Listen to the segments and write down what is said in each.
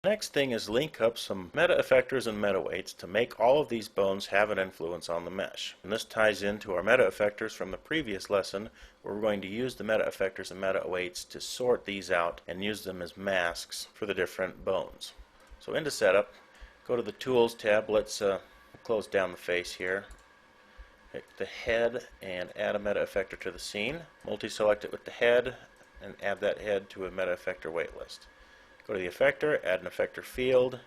Next thing is link up some meta effectors and meta weights to make all of these bones have an influence on the mesh. And this ties into our meta effectors from the previous lesson, where we're going to use the meta effectors and meta weights to sort these out and use them as masks for the different bones. So into setup, go to the Tools tab. Let's close down the face here. Pick the head and add a meta effector to the scene. Multi-select it with the head and add that head to a meta effector weight list. Go to the effector, add an effector field,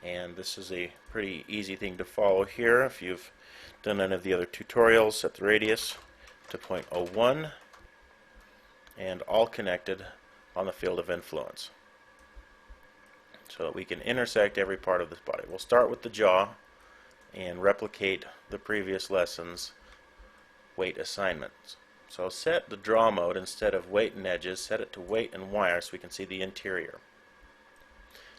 and this is a pretty easy thing to follow here. If you've done any of the other tutorials, set the radius to 0.01 and all connected on the field of influence so that we can intersect every part of this body. We'll start with the jaw and replicate the previous lesson's weight assignments. So set the draw mode instead of weight and edges, set it to weight and wire so we can see the interior.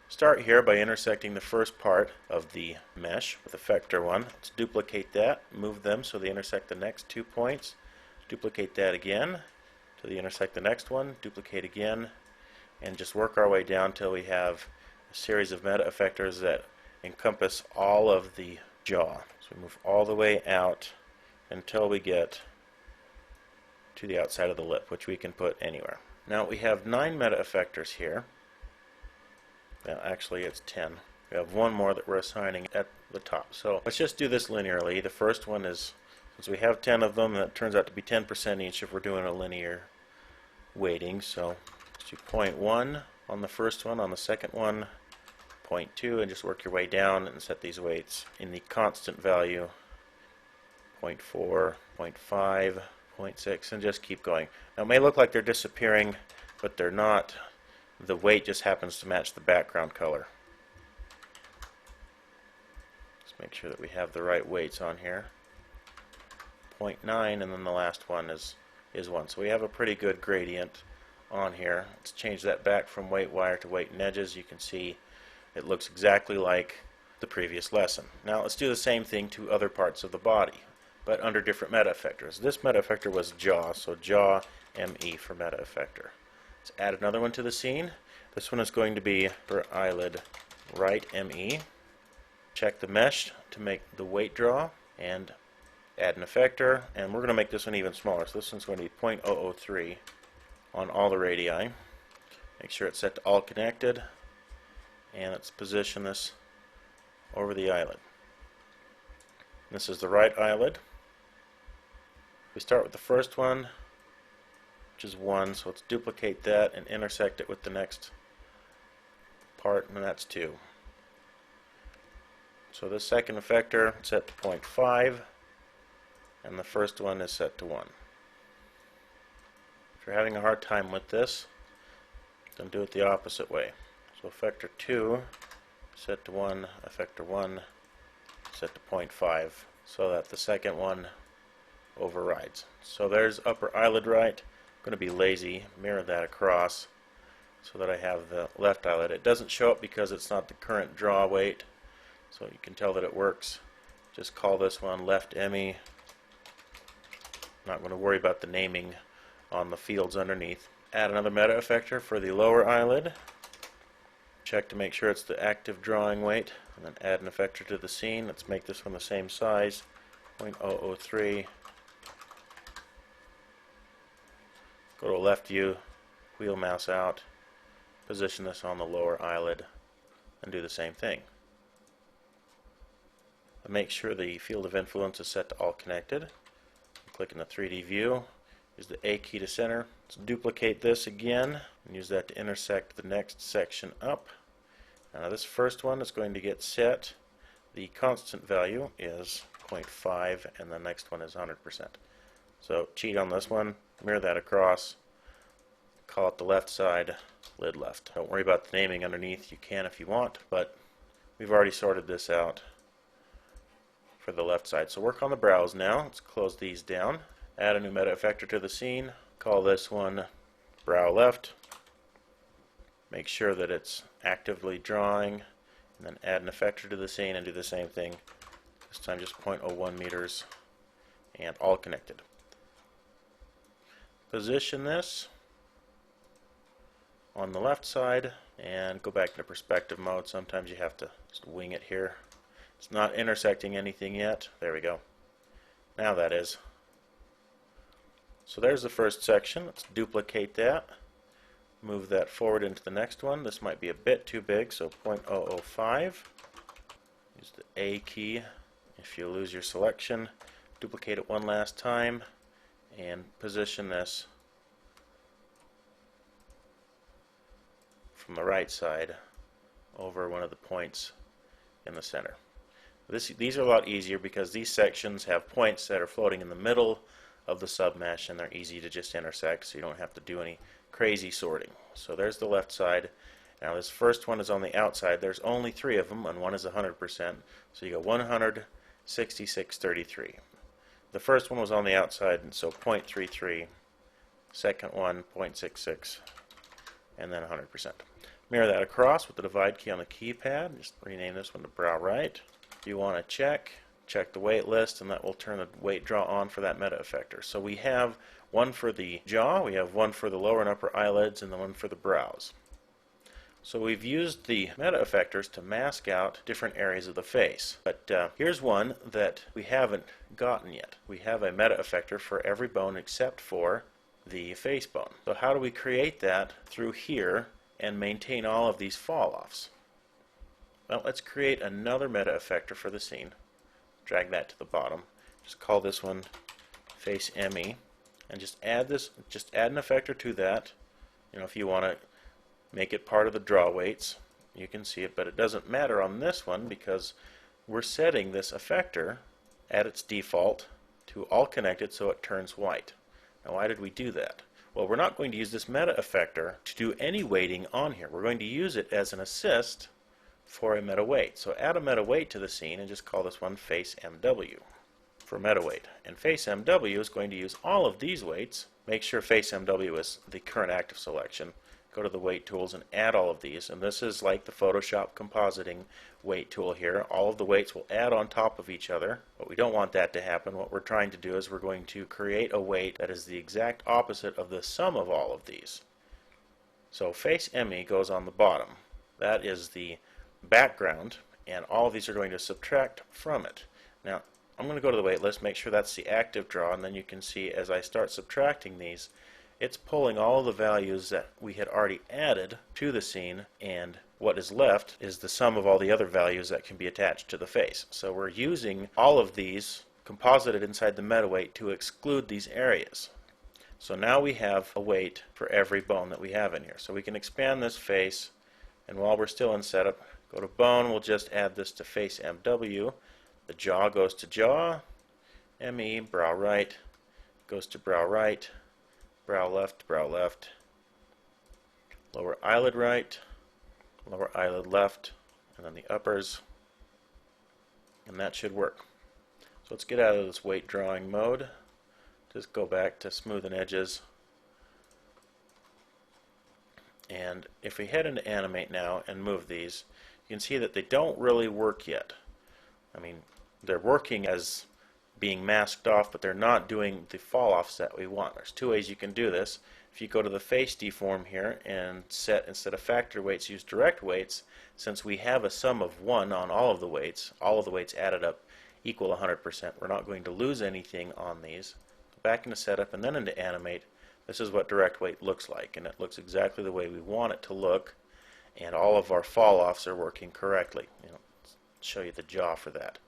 Start here by intersecting the first part of the mesh with Effector 1. Let's duplicate that, move them so they intersect the next 2 points. Duplicate that again till they intersect the next one, duplicate again, and just work our way down till we have a series of meta effectors that encompass all of the jaw. So we move all the way out until we get to the outside of the lip, which we can put anywhere. Now we have 9 meta effectors here. Well, actually it's 10. We have one more that we're assigning at the top. So let's just do this linearly. The first one is, since we have 10 of them, that turns out to be 10% each if we're doing a linear weighting. So let's do 0.1 on the first one, on the second one 0.2, and just work your way down and set these weights in the constant value 0.4, 0.5, 0.6, and just keep going. Now it may look like they're disappearing, but they're not. The weight just happens to match the background color. Just make sure that we have the right weights on here. 0.9, and then the last one is 1. So we have a pretty good gradient on here. Let's change that back from weight wire to weight and edges. You can see it looks exactly like the previous lesson. Now let's do the same thing to other parts of the body, but under different meta effectors. This meta effector was jaw, so jaw ME for meta effector. Let's add another one to the scene. This one is going to be for eyelid right ME. Check the mesh to make the weight draw and add an effector, and we're going to make this one even smaller. So this one's going to be 0.003 on all the radii. Make sure it's set to all connected, and let's position this over the eyelid. This is the right eyelid. We start with the first one, which is 1, so let's duplicate that and intersect it with the next part, and that's 2. So this second effector is set to 0.5, and the first one is set to 1. If you're having a hard time with this, then do it the opposite way. So effector 2 set to 1, effector 1 set to 0.5, so that the second one overrides. So there's upper eyelid right. I'm going to be lazy, mirror that across so that I have the left eyelid. It doesn't show up because it's not the current draw weight, so you can tell that it works. Just call this one left ME. Not going to worry about the naming on the fields underneath. Add another meta effector for the lower eyelid. Check to make sure it's the active drawing weight, and then add an effector to the scene. Let's make this one the same size, 0.003. Go to left view, wheel mouse out, position this on the lower eyelid, and do the same thing. And make sure the field of influence is set to all connected. Click in the 3D view, use the A key to center. Let's duplicate this again and use that to intersect the next section up. Now this first one is going to get set. The constant value is 0.5, and the next one is 100%. So cheat on this one, mirror that across, call it the left side, lid left. Don't worry about the naming underneath. You can if you want, but we've already sorted this out for the left side. So work on the brows now. Let's close these down. Add a new meta effector to the scene. Call this one brow left. Make sure that it's actively drawing, and then add an effector to the scene and do the same thing. This time just 0.01 meters and all connected. Position this on the left side and go back to perspective mode. Sometimes you have to just wing it here. It's not intersecting anything yet. There we go. Now that is. So there's the first section. Let's duplicate that. Move that forward into the next one. This might be a bit too big, so 0.005. Use the A key. If you lose your selection, duplicate it one last time and position this from the right side over one of the points in the center. These are a lot easier because these sections have points that are floating in the middle of the submesh, and they're easy to just intersect, so you don't have to do any crazy sorting. So there's the left side. Now this first one is on the outside. There's only 3 of them, and one is 100%. So you go 100, 66, 33. The first one was on the outside, and so 0.33. Second one, 0.66, and then 100%. Mirror that across with the divide key on the keypad. Just rename this one to brow right. If you want to check the weight list, and that will turn the weight draw on for that meta effector. So we have one for the jaw, we have one for the lower and upper eyelids, and the one for the brows. So we've used the meta effectors to mask out different areas of the face. But here's one that we haven't gotten yet. We have a meta effector for every bone except for the face bone. So how do we create that through here and maintain all of these fall-offs? Well, let's create another meta effector for the scene. Drag that to the bottom. Just call this one Face ME, and just add an effector to that. You know, if you want to make it part of the draw weights, you can see it, but it doesn't matter on this one because we're setting this effector at its default to all connected so it turns white. Now, why did we do that? Well, we're not going to use this meta effector to do any weighting on here. We're going to use it as an assist for a meta weight. So add a meta weight to the scene and just call this one Face MW for meta weight. And Face MW is going to use all of these weights. Make sure Face MW is the current active selection. Go to the weight tools and add all of these. And this is like the Photoshop compositing weight tool here. All of the weights will add on top of each other, but we don't want that to happen. What we're trying to do is we're going to create a weight that is the exact opposite of the sum of all of these. So Face ME goes on the bottom. That is the background, and all of these are going to subtract from it. Now I'm going to go to the weight list, make sure that's the active draw, and then you can see as I start subtracting these, it's pulling all the values that we had already added to the scene, and what is left is the sum of all the other values that can be attached to the face. So we're using all of these composited inside the meta weight to exclude these areas. So now we have a weight for every bone that we have in here. So we can expand this face, and while we're still in setup, go to bone, we'll just add this to Face MW. The jaw goes to jaw, ME, brow right, goes to brow right, brow left, lower eyelid right, lower eyelid left, and then the uppers, and that should work. So let's get out of this weight drawing mode. Just go back to smooth and edges. And if we head into animate now and move these, you can see that they don't really work yet. I mean, they're working as being masked off, but they're not doing the fall-offs that we want. There's 2 ways you can do this. If you go to the face deform here and set, instead of factor weights, use direct weights, since we have a sum of 1 on all of the weights added up equal 100%, we're not going to lose anything on these. Go back into setup and then into animate. This is what direct weight looks like, and it looks exactly the way we want it to look, and all of our fall-offs are working correctly. You know, I'll show you the jaw for that.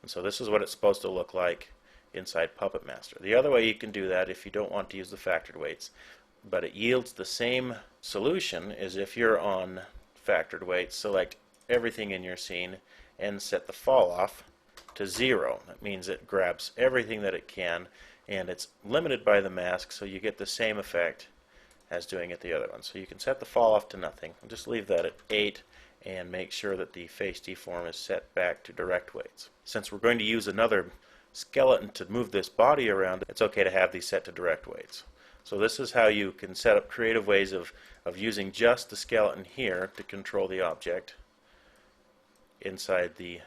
And so this is what it's supposed to look like inside Puppet Master. The other way you can do that, if you don't want to use the factored weights, but it yields the same solution, is if you're on factored weights, select everything in your scene and set the fall-off to 0. That means it grabs everything that it can, and it's limited by the mask, so you get the same effect as doing it the other one. So you can set the fall-off to nothing. Just leave that at 8 and make sure that the face deform is set back to direct weights. Since we're going to use another skeleton to move this body around, it's okay to have these set to direct weights. So this is how you can set up creative ways of using just the skeleton here to control the object inside the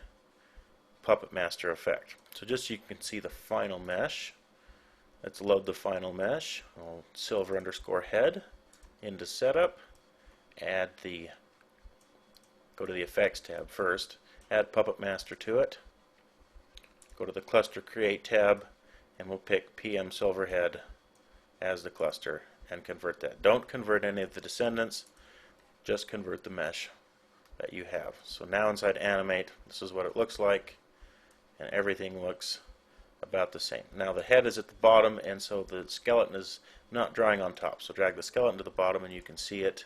Puppet Master effect. So just so you can see the final mesh, let's load the final mesh. I'll silver_head into setup, add the Go to the Effects tab first, add Puppet Master to it, go to the Cluster Create tab, and we'll pick PM Silverhead as the cluster and convert that. Don't convert any of the descendants, just convert the mesh that you have. So now inside Animate, this is what it looks like, and everything looks about the same. Now the head is at the bottom, and so the skeleton is not drawing on top. So drag the skeleton to the bottom and you can see it.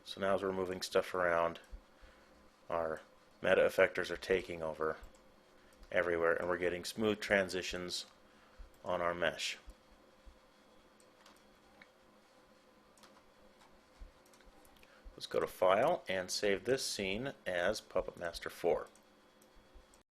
So now as we're moving stuff around, our meta effectors are taking over everywhere, and we're getting smooth transitions on our mesh. Let's go to File and save this scene as PuppetMaster 4.